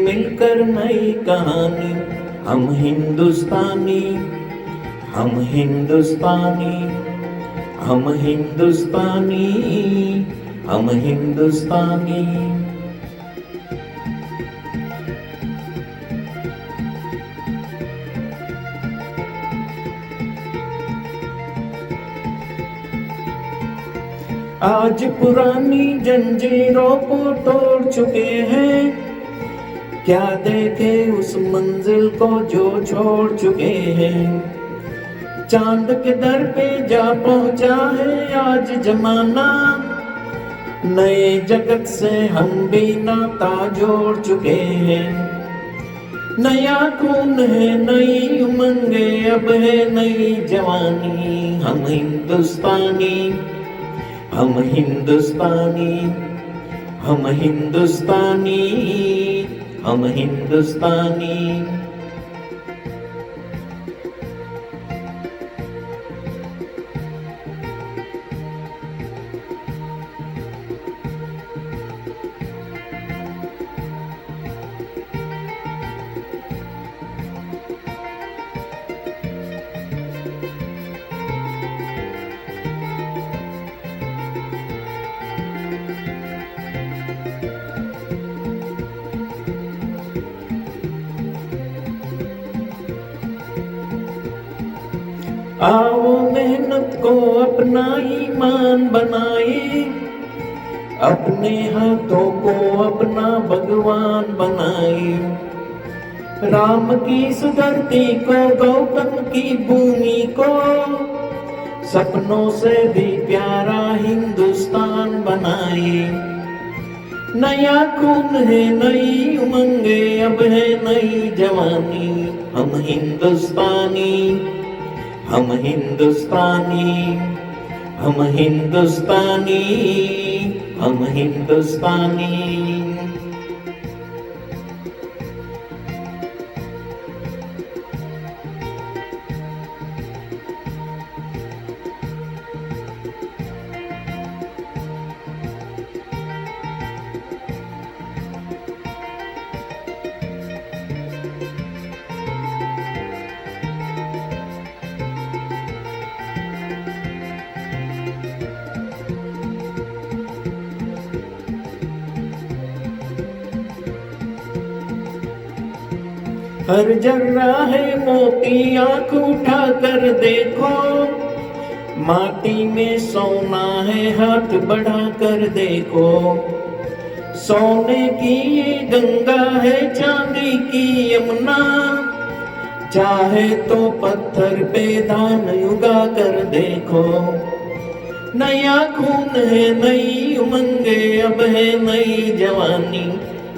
मिलकर नई कहानी हम हिंदुस्तानी हम हिंदुस्तानी हम हिंदुस्तानी हम हिंदुस्तानी आज पुरानी जंजीरों को तोड़ चुके हैं क्या देखे उस मंजिल को जो छोड़ चुके हैं चांद के दर पे जा पहुंचा है आज जमाना नए जगत से हम भी नाता जोड़ चुके हैं नया खून है, नई उमंगे, अब है नई जवानी। हम हिंदुस्तानी, हम हिंदुस्तानी, हम हिंदुस्तानी, हम हिंदुस्तानी। आओ मेहनत को अपना ईमान बनाए, अपने हाथों को अपना भगवान बनाए। राम की सुधरती को, गौतम की भूमि को, सपनों से भी प्यारा हिंदुस्तान बनाए। नया खून है, नई उमंगे, अब है नई जवानी। हम हिंदुस्तानी, हम हिंदुस्तानी, हम हिंदुस्तानी, हम हिंदुस्तानी। हर जर्रा है मोती, आँख उठा कर देखो, माटी में सोना है, हाथ बढ़ा कर देखो। सोने की ये गंगा है, चांदी की यमुना, चाहे तो पत्थर पे धान उगा कर देखो। नया खून है, नई उमंगे, अब है नई जवानी।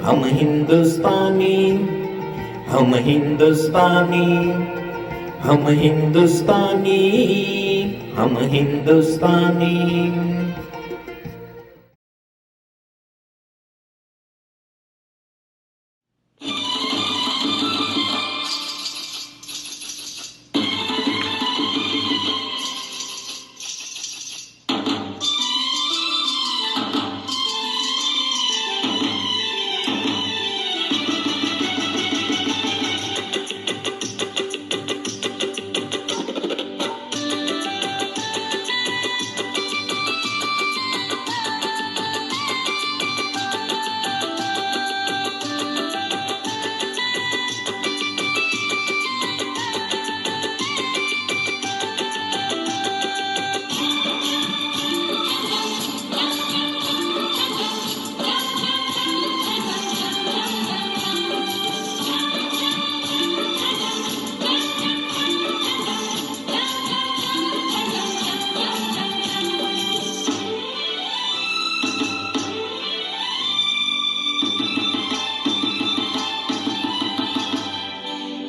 हम हिंदुस्तानी, हम हिंदुस्तानी, हम हिंदुस्तानी, हम हिंदुस्तानी।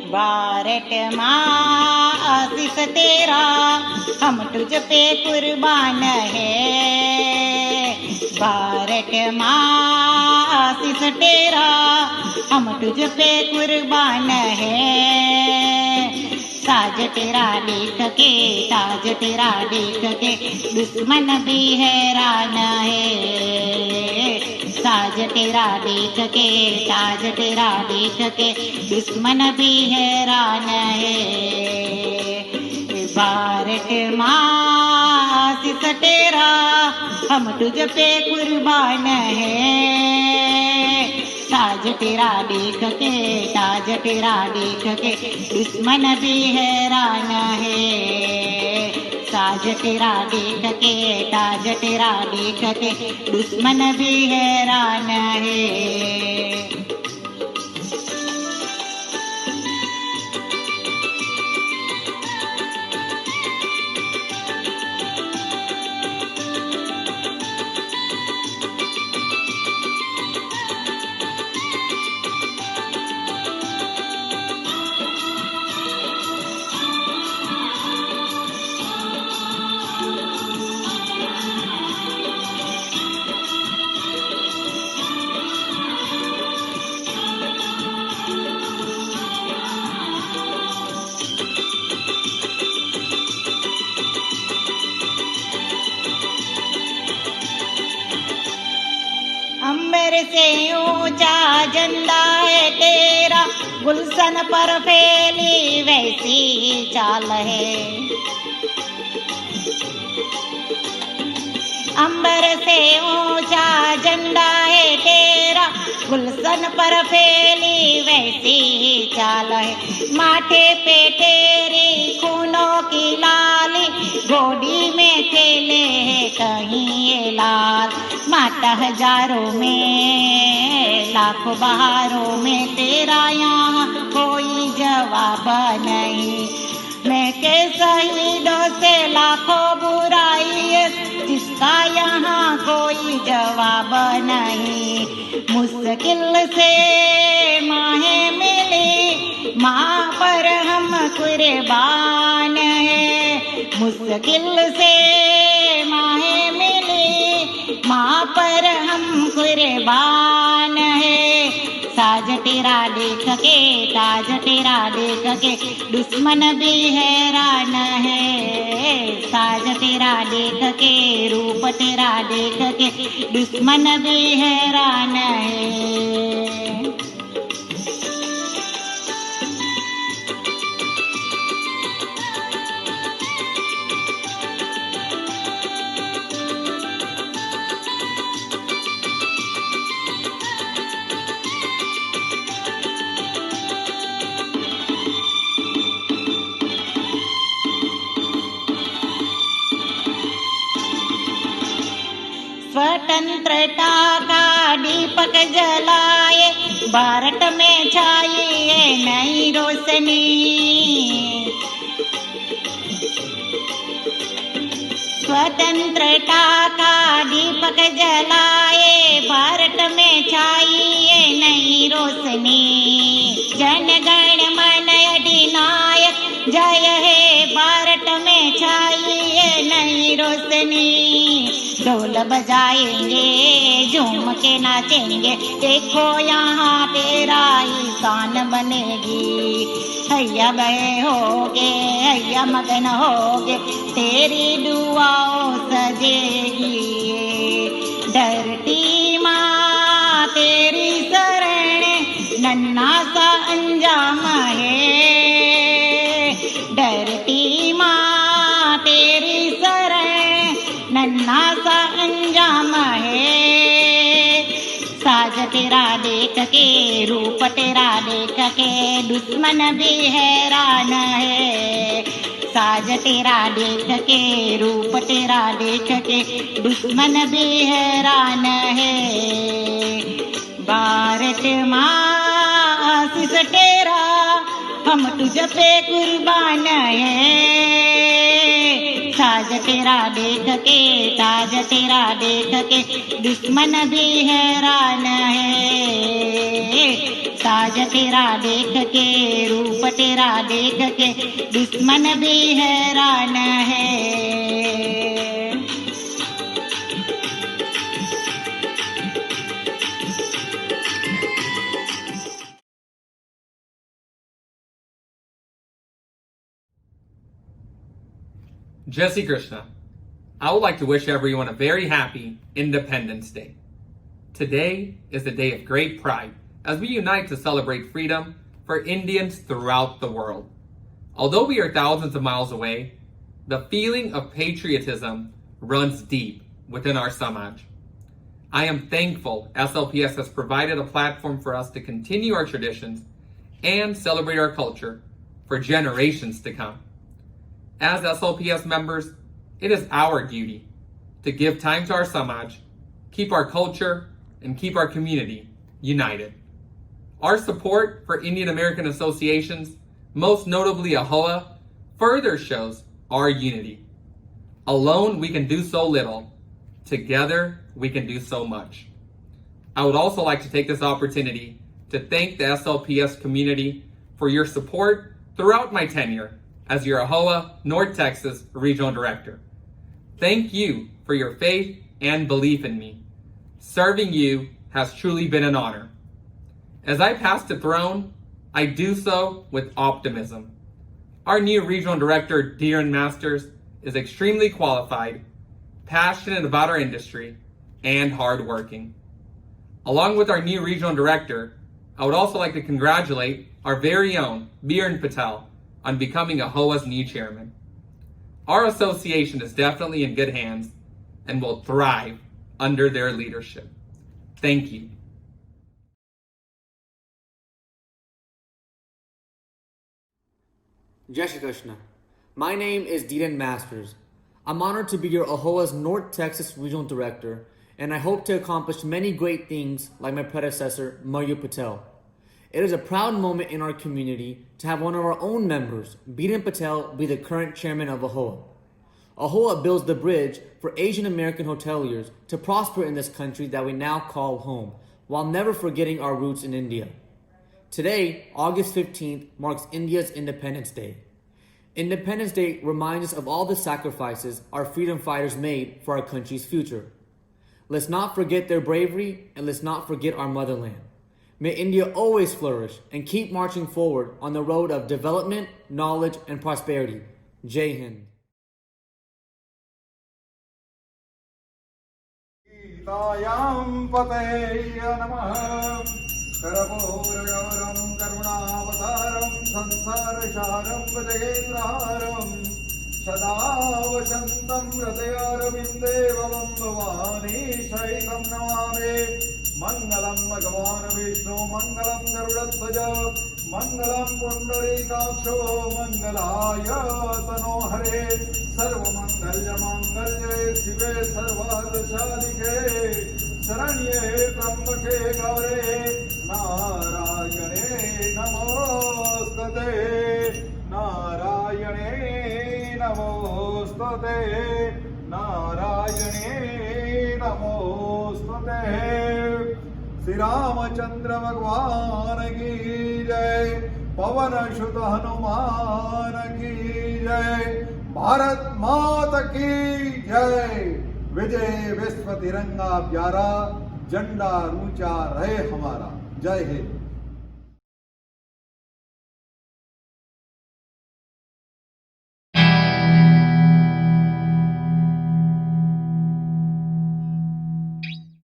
भारत माँ आशीष तेरा, हम तुझ पे कुर्बान है। भारत माँ आशीष तेरा, हम तुझ पे कुर्बान है। साज तेरा देख के, ताज तेरा देख के, दुश्मन भी हैरान है। साज तेरा देख के, ताज तेरा देख के, दुश्मन भी हैरान है। भारत माँ आशीष तेरा, हम तुझ पे कुर्बान है। ताज तेरा देख के, ताज तेरा देख के, दुश्मन भी हैरान है। ताज तेरा देख के, ताज तेरा देख के, दुश्मन भी हैरान है। गुलशन पर फैली वैसी चाल है। अंबर से ऊंचा झंडा है तेरा, गुलशन पर फैली वैसी चाल है। माथे पे तेरी खूनों की लाली, गोदी में खेले है कहीं ये लाल। माता हजारों में लाखों बहारों में तेरा यहाँ कोई जवाब नहीं। मैं के शहीदों से लाखों बुराई है, जिसका यहाँ कोई जवाब नहीं। मुश्किल से माहें मिली, माँ पर हम कुर्बान है। मुश्किल से माहें मिली, माँ पर हम कुर्बान है। साज तेरा देख के, ताज तेरा देख के, दुश्मन भी हैरान है। साज तेरा देख के, रूप तेरा देख के, दुश्मन भी हैरान है। स्वतंत्रता का दीपक जलाए, भारत में छाई नई रोशनी। स्वतंत्रता का दीपक जलाए, भारत में छाई नई रोशनी। जन गण मन अधिनायक जय है, भारत में छाई नई रोशनी। ढोल बजाएंगे, झूम के नाचेंगे, देखो यहाँ तेरा ही शान बनेगी। हैया बहे होगे, हैया मगन होगे, तेरी दुआओं सजेगी। डरती माँ तेरी शरण, नन्हा सा अंजाम है। डरती माँ तेरी शरण, नन्हा सा अंजाम है। साज तेरा देख के, रूप तेरा देख के, दुश्मन भी हैरान है। साज तेरा देख के, रूप तेरा देख के, दुश्मन भी हैरान है। भारत माँ आशीष तेरा, हम तुझ पे कुर्बान है। साज तेरा देख के, ताज तेरा देख के, दुश्मन भी हैरान है। साज तेरा देख के, रूप तेरा देख के, दुश्मन भी हैरान है।
Jai Shri Krishna. I would like to wish everyone a very happy Independence Day. Today is a day of great pride as we unite to celebrate freedom for Indians throughout the world. Although we are thousands of miles away, the feeling of patriotism runs deep within our Samaj. I am thankful SLPS has provided a platform for us to continue our traditions and celebrate our culture for generations to come. As SLPS members, it is our duty to give time to our Samaj, keep our culture, and keep our community united. Our support for Indian American associations, most notably AHOA, further shows our unity. Alone, we can do so little. Together, we can do so much. I would also like to take this opportunity to thank the SLPS community for your support throughout my tenure as your AHOA North Texas Regional Director. Thank you for your faith and belief in me. Serving you has truly been an honor. As I pass the throne, I do so with optimism. Our new Regional Director, Darren Masters, is extremely qualified, passionate about our industry, and hardworking. Along with our new Regional Director, I would also like to congratulate our very own Biren Patel on becoming AHOA's new chairman. Our association is definitely in good hands and will thrive under their leadership. Thank you.
Jai Shri Krishna. My name is Deedan Masters. I'm honored to be your AHOA's North Texas Regional Director, and I hope to accomplish many great things like my predecessor, Maryu Patel. It is a proud moment in our community to have one of our own members, Biren Patel, be the current chairman of AHOA. AHOA builds the bridge for Asian American hoteliers to prosper in this country that we now call home, while never forgetting our roots in India. Today, August 15th, marks India's Independence Day. Independence Day reminds us of all the sacrifices our freedom fighters made for our country's future. Let's not forget their bravery, and let's not forget our motherland. May India always flourish and keep marching forward on the road of development, knowledge, and prosperity. Jai Hind.
Sitaayam Pataya Namah Karapuragaram Karunavataram Sansarasharam Vajendraharam Sadavashantam Hridayarvindevam Bhavani Shaitam Namame Mangalam Bhagavan Vishnu Mangalam Garudathvaja Mangalam Pundarikaksho Mangalaya Tano Hare Sarvamangalya Mangalye Shive Sarvadashadike Saranye Trambake Gaure Narayane Namostate Narayane Namostate Narayane Namostate Sri Ramachandra Bhagwan ki jai Pavan Shuta Hanuman ki jai Bharat Mata ki jai विजय विश्व तिरंगा प्यारा झंडा ऊंचा रहे हमारा जय हिंद।